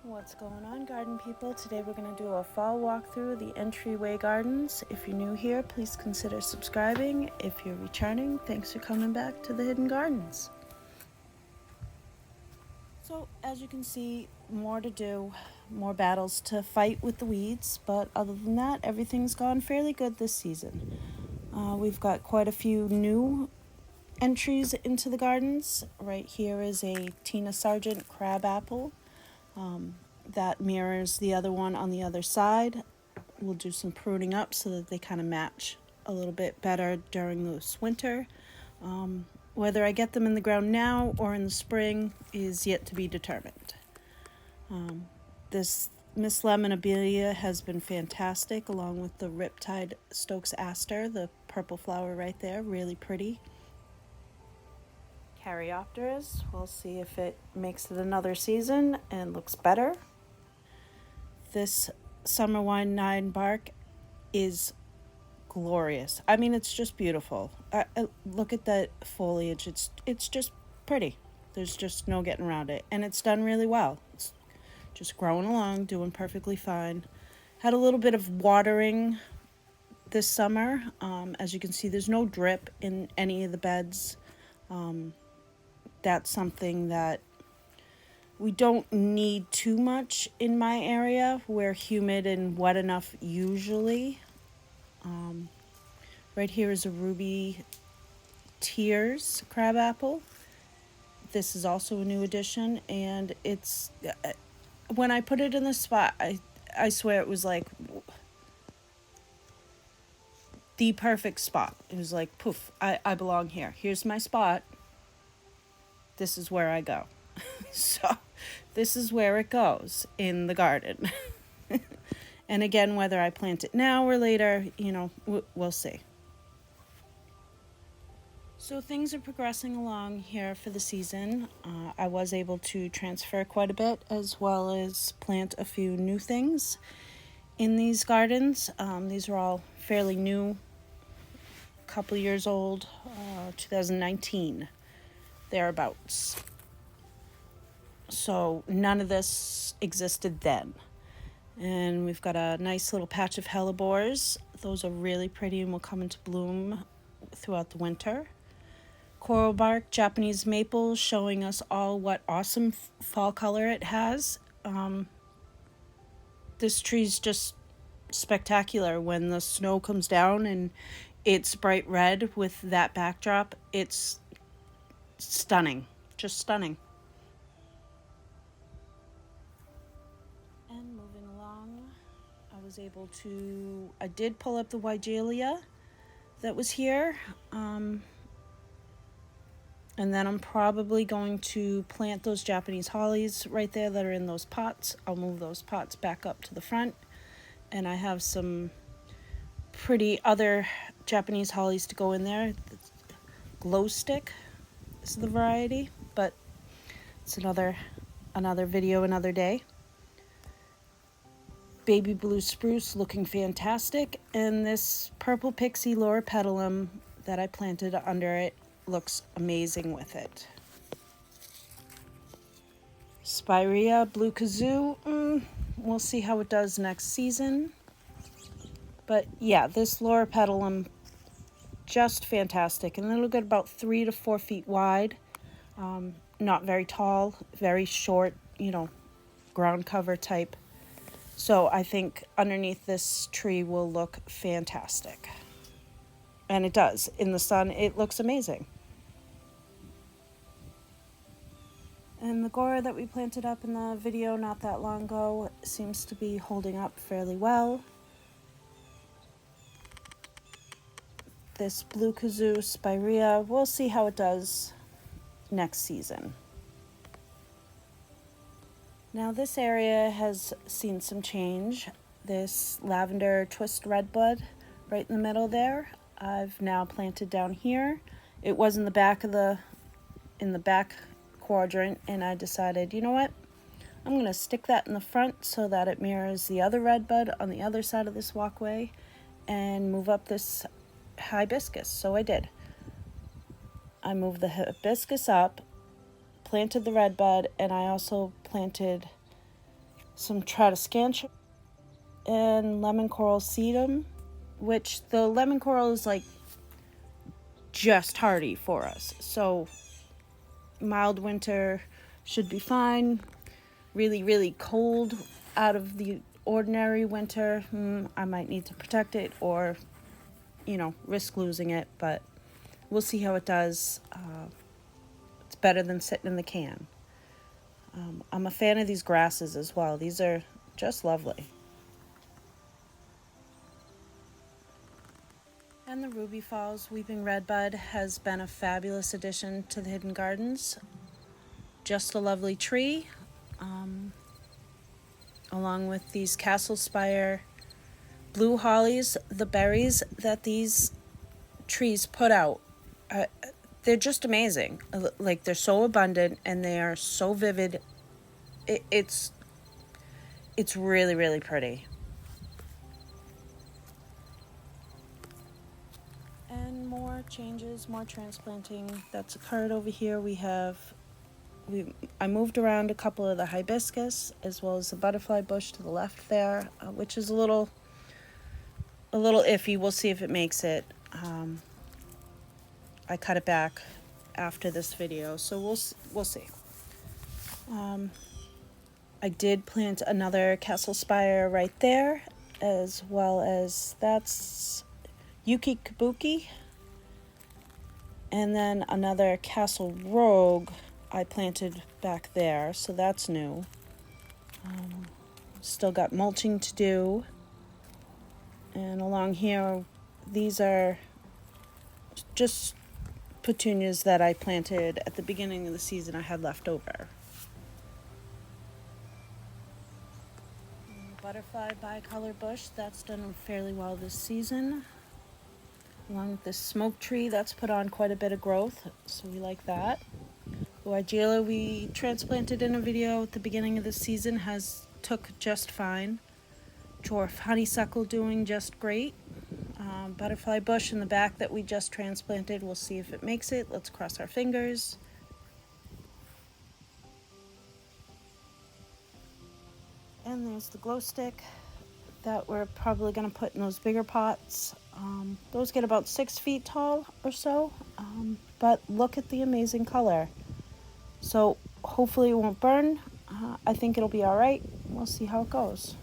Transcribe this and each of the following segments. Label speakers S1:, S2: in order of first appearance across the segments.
S1: What's going on, garden people? Today we're going to do a fall walkthrough of the Entryway gardens. If you're new here, please consider subscribing. If you're returning, thanks for coming back to the Hidden Gardens. So, as you can see, more to do, more battles to fight with the weeds, but other than that, everything's gone fairly good this season. We've got quite a few new entries into the gardens. Right here is a Tina Sargent crabapple. That mirrors the other one on the other side. We'll do some pruning up so that they kind of match a little bit better during this winter. Whether I get them in the ground now or in the spring is yet to be determined. This Miss Lemonabilia has been fantastic, along with the Riptide Stokes Aster, the purple flower right there, really pretty. Caryopteris, we'll see if it makes it another season and looks better. This summer wine 9 bark is glorious. I mean, it's just beautiful. Look at that foliage. It's just pretty. There's just no getting around it, and it's done really well. It's just growing along, doing perfectly fine. Had a little bit of watering this summer. As you can see, there's no drip in any of the beds. That's something that we don't need too much in my area. We're humid and wet enough usually. Right here is a Ruby Tears crabapple. This is also a new addition, and it's when I put it in the spot, I swear it was like the perfect spot. It was like, poof, I belong here. Here's my spot. This is where I go. So this is where it goes in the garden. And again, whether I plant it now or later, we'll see. So things are progressing along here for the season. I was able to transfer quite a bit, as well as plant a few new things in these gardens. These are all fairly new, a couple years old, 2019, thereabouts. So none of this existed then. And we've got a nice little patch of hellebores. Those are really pretty and will come into bloom throughout the winter. Coral bark Japanese maple, showing us all what awesome fall color it has. This tree's just spectacular. When the snow comes down and it's bright red with that backdrop, it's stunning, just stunning. And moving along, I did pull up the Weigelia that was here. And then I'm probably going to plant those Japanese hollies right there that are in those pots. I'll move those pots back up to the front. And I have some pretty other Japanese hollies to go in there. Glow stick is the variety, but it's another video, another day. Baby blue spruce looking fantastic. And this purple pixie loropetalum that I planted under it looks amazing with it. Spirea blue kazoo, we'll see how it does next season. But yeah, this loropetalum, just fantastic. And it'll get about 3 to 4 feet wide. Not very tall, very short, ground cover type. So I think underneath this tree will look fantastic. And it does. In the sun, it looks amazing. And the Gora that we planted up in the video not that long ago seems to be holding up fairly well. This blue kazoo Spirea, we'll see how it does next season. Now this area has seen some change. This lavender twist redbud right in the middle there, I've now planted down here. It was in the back quadrant, and I decided, you know what? I'm going to stick that in the front so that it mirrors the other redbud on the other side of this walkway and move up this hibiscus. So I did. I moved the hibiscus up, planted the redbud, and I also planted some Tradescantia, and lemon coral sedum, which the lemon coral is like just hardy for us. So mild winter should be fine. Really, really cold out of the ordinary winter, I might need to protect it or, risk losing it, but we'll see how it does. It's better than sitting in the can. I'm a fan of these grasses as well. These are just lovely. And the Ruby Falls Weeping Redbud has been a fabulous addition to the Hidden Gardens. Just a lovely tree, along with these Castle Spire blue hollies. The berries that these trees put out, they're just amazing. Like, they're so abundant and they are so vivid. It's really, really pretty. And more changes, more transplanting that's occurred over here. I moved around a couple of the hibiscus as well as the butterfly bush to the left there, which is a little iffy. We'll see if it makes it. I cut it back after this video, so we'll see. I did plant another Castle Spire right there, as well as that's Yuki Kabuki, and then another Castle Rogue I planted back there, so that's new. Still got mulching to do. And along here, these are just petunias that I planted at the beginning of the season I had left over. Butterfly bicolor bush, that's done fairly well this season. Along with this smoke tree, that's put on quite a bit of growth, so we like that. The Weigela we transplanted in a video at the beginning of the season took just fine. Dwarf honeysuckle doing just great. Butterfly bush in the back that we just transplanted, we'll see if it makes it. Let's cross our fingers. And there's the glow stick that we're probably going to put in those bigger pots. Those get about 6 feet tall or so, but look at the amazing color. So hopefully it won't burn. I think it'll be all right. We'll see how it goes.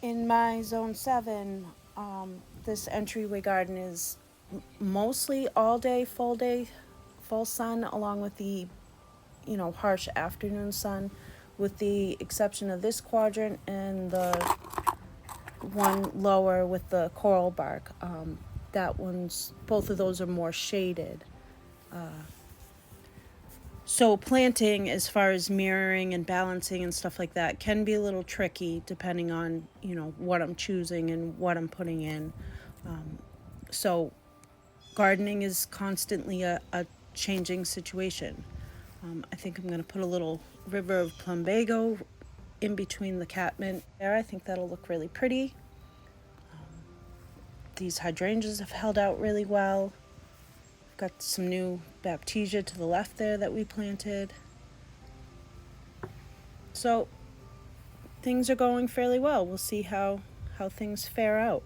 S1: In my zone 7, this entryway garden is mostly all day, full sun, along with the harsh afternoon sun, with the exception of this quadrant and the one lower with the coral bark. Both of those are more shaded. So planting, as far as mirroring and balancing and stuff like that, can be a little tricky depending on, what I'm choosing and what I'm putting in. So gardening is constantly a changing situation. I think I'm going to put a little river of plumbago in between the catmint there. I think that'll look really pretty. These hydrangeas have held out really well. Got some new baptisia to the left there that we planted. So things are going fairly well. We'll see how things fare out.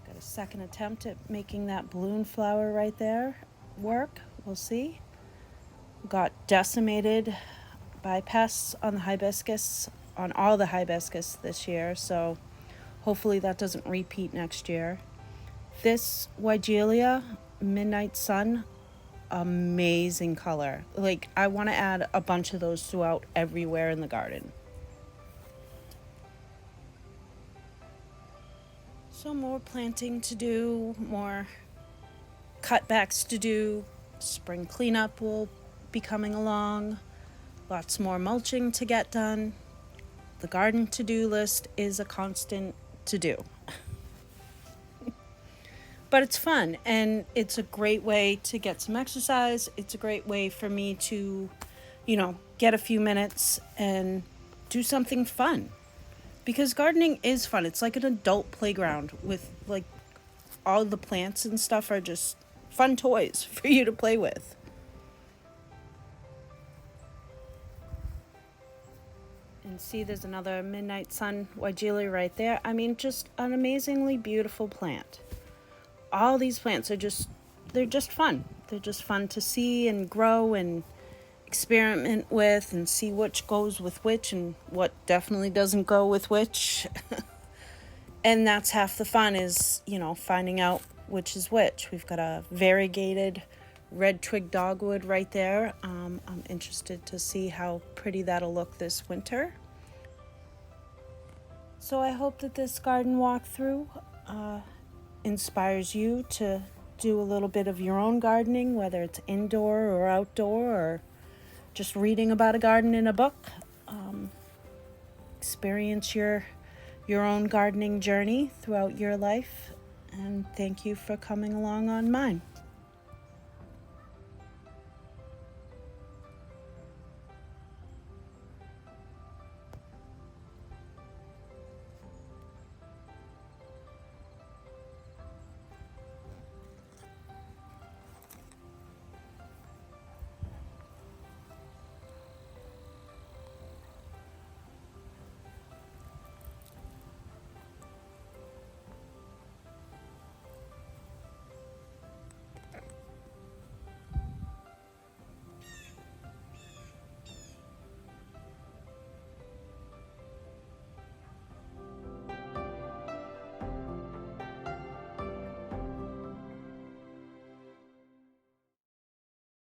S1: Got a second attempt at making that balloon flower right there work. We'll see. Got decimated by pests on the hibiscus, on all the hibiscus this year, so hopefully that doesn't repeat next year. This Weigela Midnight Sun, amazing color. Like, I want to add a bunch of those throughout everywhere in the garden. So more planting to do, more cutbacks to do. Spring cleanup will be coming along. Lots more mulching to get done. The garden to-do list is a constant to-do. But it's fun, and it's a great way to get some exercise. It's a great way for me to, get a few minutes and do something fun. Because gardening is fun. It's like an adult playground with, all the plants and stuff are just fun toys for you to play with. And see, there's another Midnight Sun Weigelia right there. I mean, just an amazingly beautiful plant. All these plants are they're just fun. They're just fun to see and grow and experiment with and see which goes with which and what definitely doesn't go with which. And that's half the fun is, finding out which is which. We've got a variegated red twig dogwood right there. I'm interested to see how pretty that'll look this winter. So I hope that this garden walkthrough inspires you to do a little bit of your own gardening, whether it's indoor or outdoor, or just reading about a garden in a book. Experience your own gardening journey throughout your life, and thank you for coming along on mine.